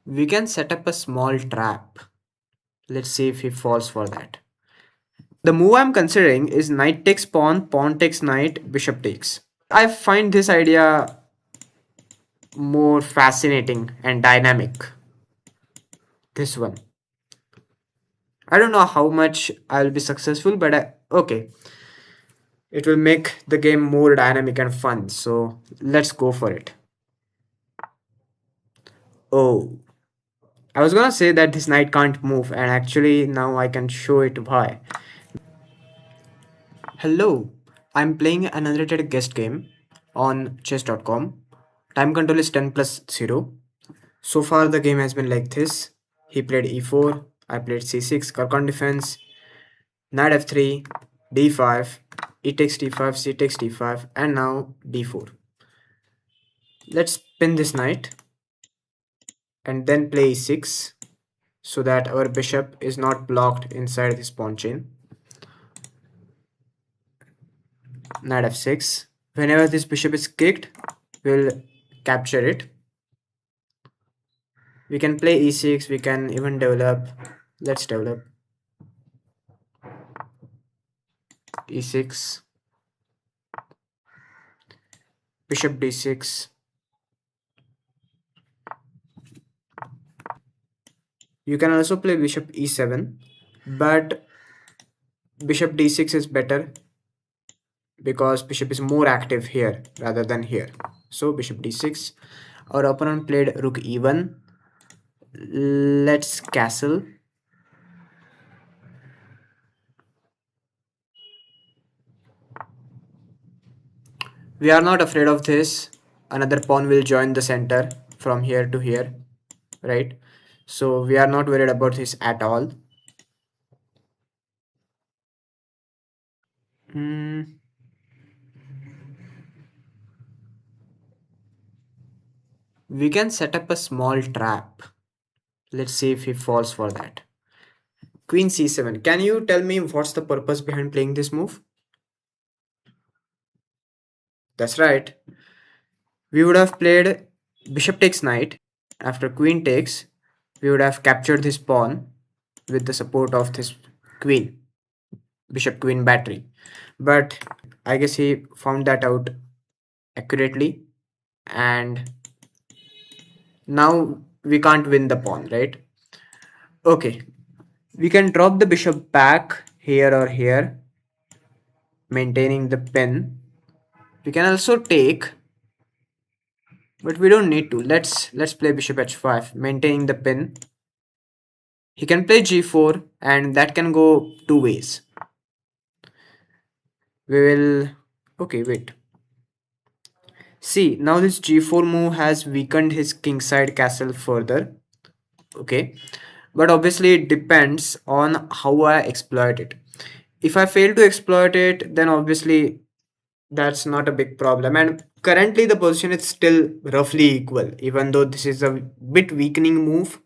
We can set up a small trap. Let's see if he falls for that. The move I'm considering is knight takes pawn, pawn takes knight, bishop takes. I find this idea more fascinating and dynamic. This one. I don't know how much I'll be successful, but okay. It will make the game more dynamic and fun. So let's go for it. Oh, I was gonna say that this knight can't move, and actually now I can show it why. Hello, I'm playing an unrated guest game on chess.com. Time control is 10 plus 0. So far the game has been like this. He played e4, I played c6, Caro-Kann Defence, knight f3, d5, e takes d5, c takes d5, and now d4. Let's pin this knight and then play e6 so that our bishop is not blocked inside this pawn chain. Knight f6. Whenever this bishop is kicked, we'll capture it. We can play e6, we can even develop. Let's develop e6, bishop d6. You can also play bishop e7, but bishop d6 is better because bishop is more active here rather than here. So bishop d6. Our opponent played rook e1. Let's castle. We are not afraid of this. Another pawn will join the center from here to here, right? So we are not worried about this at all. Hmm. We can set up a small trap. Let's see if he falls for that. Queen c7. Can you tell me what's the purpose behind playing this move? That's right. We would have played bishop takes knight. After queen takes, we would have captured this pawn with the support of this queen, bishop queen battery. But I guess he found that out accurately, and now we can't win the pawn, right? Okay, we can drop the bishop back here or here, maintaining the pin. We can also take, but we don't need to. Let's play bishop h5, maintaining the pin. He can play g4, and that can go two ways. We will. Okay, wait. See, now this g4 move has weakened his kingside castle further. Okay, but obviously it depends on how I exploit it. If I fail to exploit it, then obviously that's not a big problem. And currently the position is still roughly equal, even though this is a bit weakening move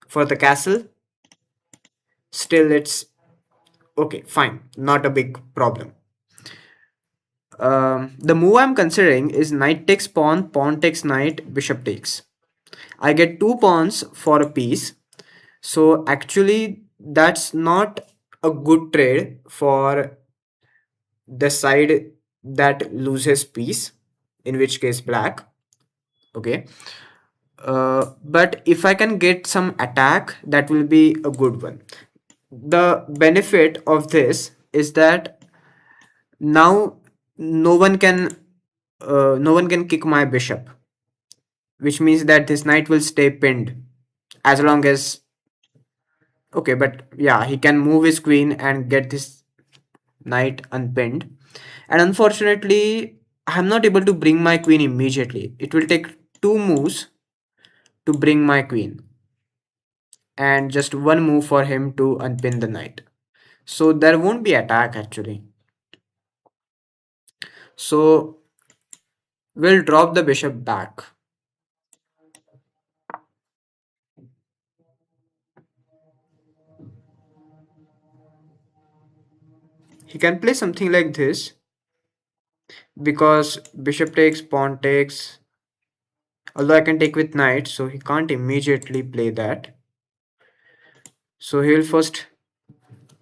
for the castle. Still, it's okay, fine, not a big problem. The move I'm considering is knight takes pawn, pawn takes knight, bishop takes. I get two pawns for a piece. So actually, that's not a good trade for the side that loses piece, in which case black. Okay. But if I can get some attack, that will be a good one. The benefit of this is that now no one can no one can kick my bishop, which means that this knight will stay pinned as long as okay. But yeah, he can move his queen and get this knight unpinned. And unfortunately, I'm not able to bring my queen immediately. It will take two moves to bring my queen, and just one move for him to unpin the knight. So there won't be attack actually. So we'll drop the bishop back. He can play something like this because bishop takes, pawn takes. Although I can take with knight, so he can't immediately play that. So he'll first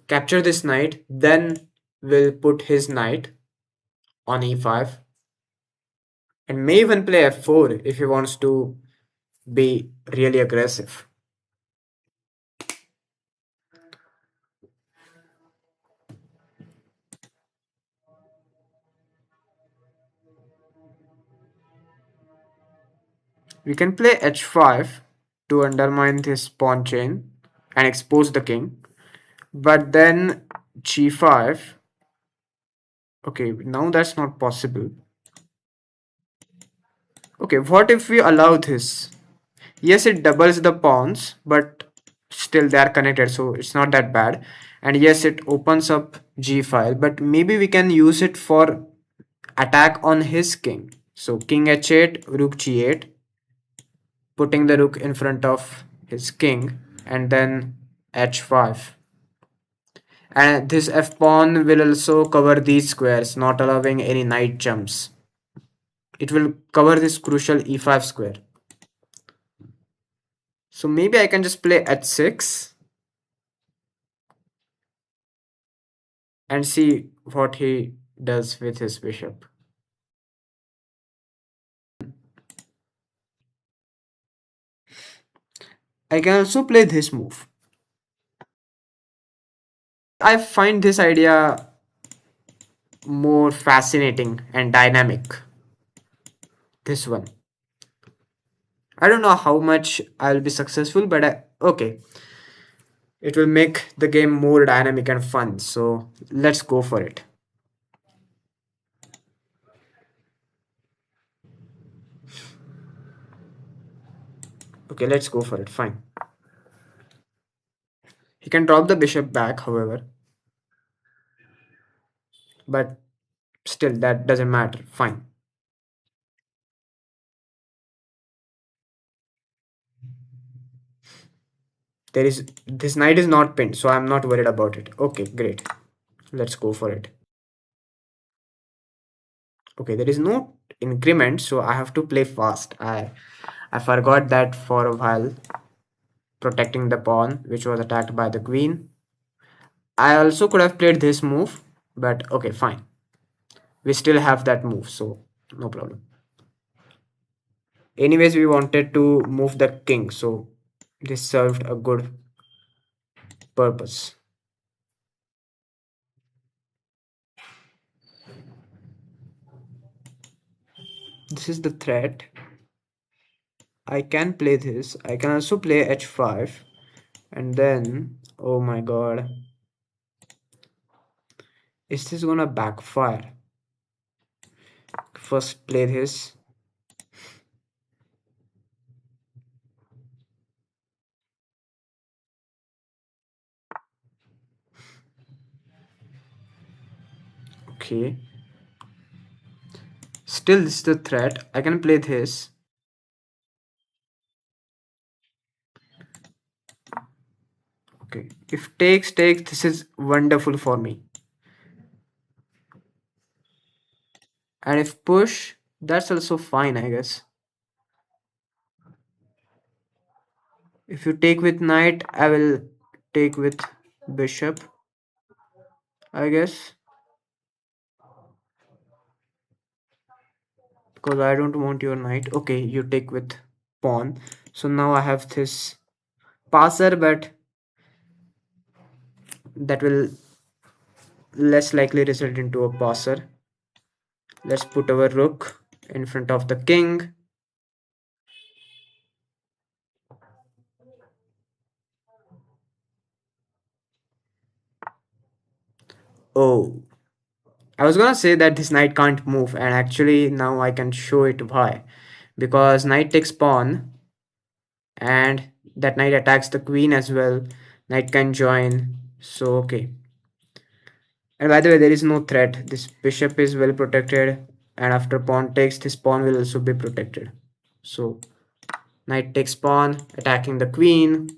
capture this knight, then will put his knight on e5 and may even play f4 if he wants to be really aggressive. We can play h5 to undermine this pawn chain and expose the king. But then g5. Okay, now that's not possible. Okay, what if we allow this? Yes, it doubles the pawns, but still they are connected, so it's not that bad. And yes, it opens up g file, but maybe we can use it for attack on his king. So king h8, rook g8, putting the rook in front of his king, and then h5. And this f pawn will also cover these squares, not allowing any knight jumps. It will cover this crucial e5 square. So maybe I can just play h6 and see what he does with his bishop. I can also play this move. I find this idea more fascinating and dynamic. This one. I don't know how much I'll be successful, but okay. It will make the game more dynamic and fun. So let's go for it. Okay, let's go for it. Fine. He can drop the bishop back, however. But still, that doesn't matter. Fine. There is this knight is not pinned, so I'm not worried about it. Okay, great. Let's go for it. Okay, there is no increment, so I have to play fast. I forgot that for a while, protecting the pawn, which was attacked by the queen. I also could have played this move, but okay, fine. We still have that move, so no problem. Anyways, we wanted to move the king, so this served a good purpose. This is the threat. I can play this. I can also play h5, and then, oh my god, is this gonna backfire? First play this. Okay. Still, this is the threat. I can play this. Okay. If takes, this is wonderful for me. And if push, that's also fine, I guess. If you take with knight, I will take with bishop, I guess. Because I don't want your knight. Okay, you take with pawn. So now I have this passer, but that will less likely result into a passer. Let's put our rook in front of the king. Oh, I was gonna say that this knight can't move, and actually now I can show it why. Because knight takes pawn, and that knight attacks the queen as well. Knight can join. So okay. And by the way, there is no threat. This bishop is well protected, and after pawn takes, this pawn will also be protected. So knight takes pawn, attacking the queen.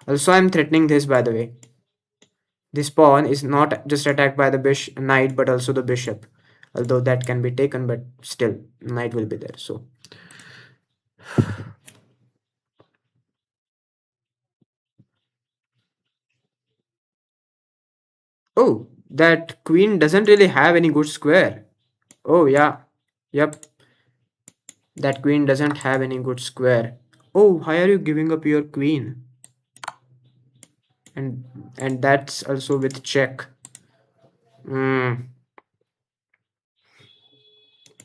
Also, I'm threatening this, by the way. This pawn is not just attacked by the knight, but also the bishop. Although that can be taken, but still, knight will be there. So Oh, that queen doesn't really have any good square. Oh, yeah. Yep. That queen doesn't have any good square. Oh, why are you giving up your queen? And and that's also with check. Hmm.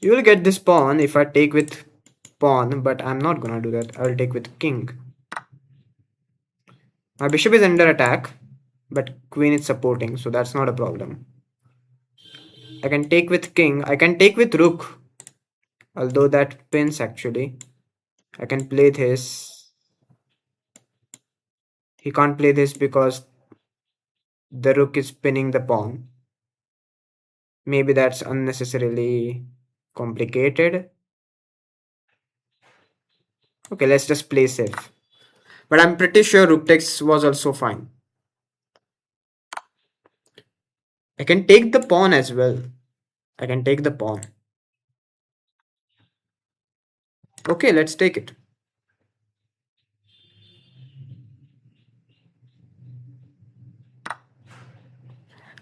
You will get this pawn if I take with pawn, but I'm not gonna do that. I'll take with king. My bishop is under attack, but queen is supporting, so that's not a problem. I can take with king. I can take with rook, although that pins actually. I can play this. He can't play this because the rook is pinning the pawn. Maybe that's unnecessarily complicated. Okay, let's just play safe. But I'm pretty sure rook takes was also fine. I can take the pawn as well. I can take the pawn. Okay, let's take it.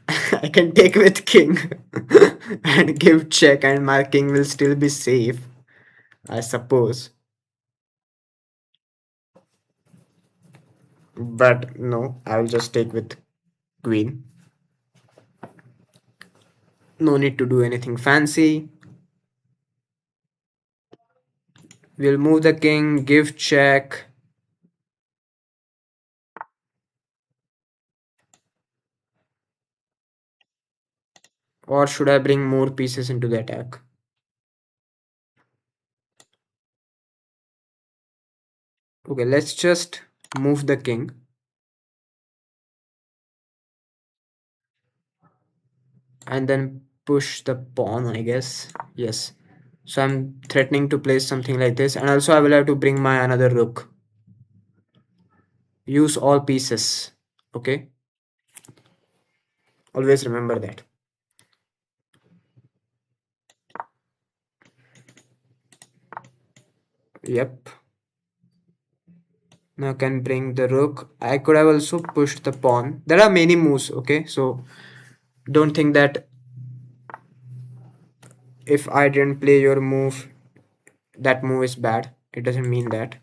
I can take with king and give check, and my king will still be safe, I suppose. But no, I will just take with queen. No need to do anything fancy. We'll move the king, give check. Or should I bring more pieces into the attack? Okay, let's just move the king. And then push the pawn, I guess. Yes. So I'm threatening to place something like this. And also I will have to bring my another rook. Use all pieces. Okay. Always remember that. Yep. Now I can bring the rook. I could have also pushed the pawn. There are many moves, okay? So don't think that if I didn't play your move, that move is bad. It doesn't mean that.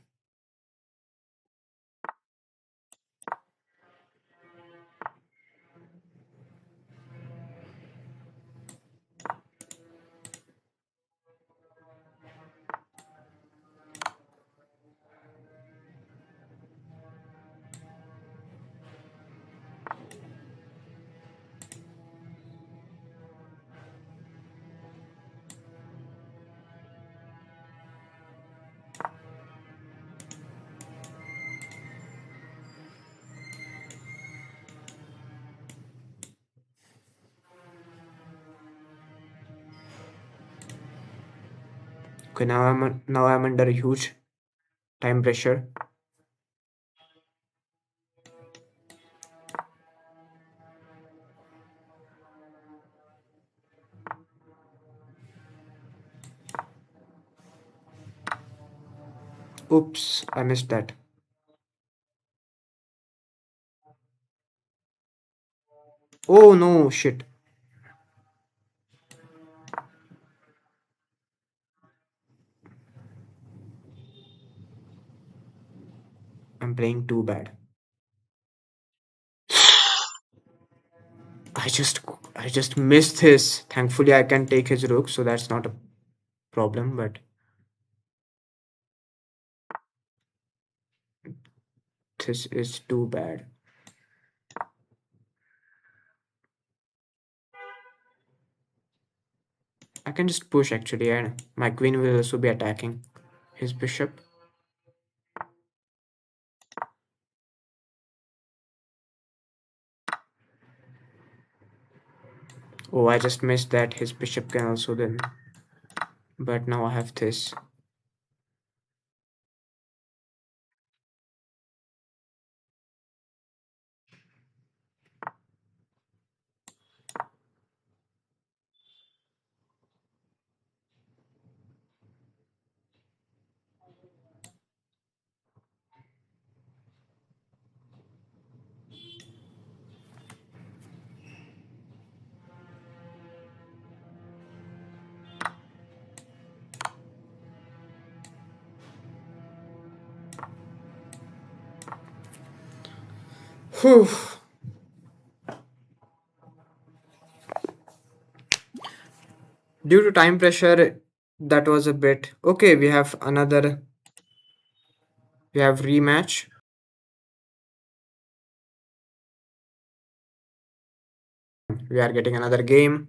Okay, now I'm under huge time pressure. Oops, I missed that. Oh no, shit. I'm playing too bad. I just I just missed his. Thankfully I can take his rook, so that's not a problem, but this is too bad. I can just push actually, and my queen will also be attacking his bishop. Oh, I just missed that his bishop can also then. But now I have this. Whew. Due to time pressure, that was a bit okay. We have another. We have rematch. We are getting another game.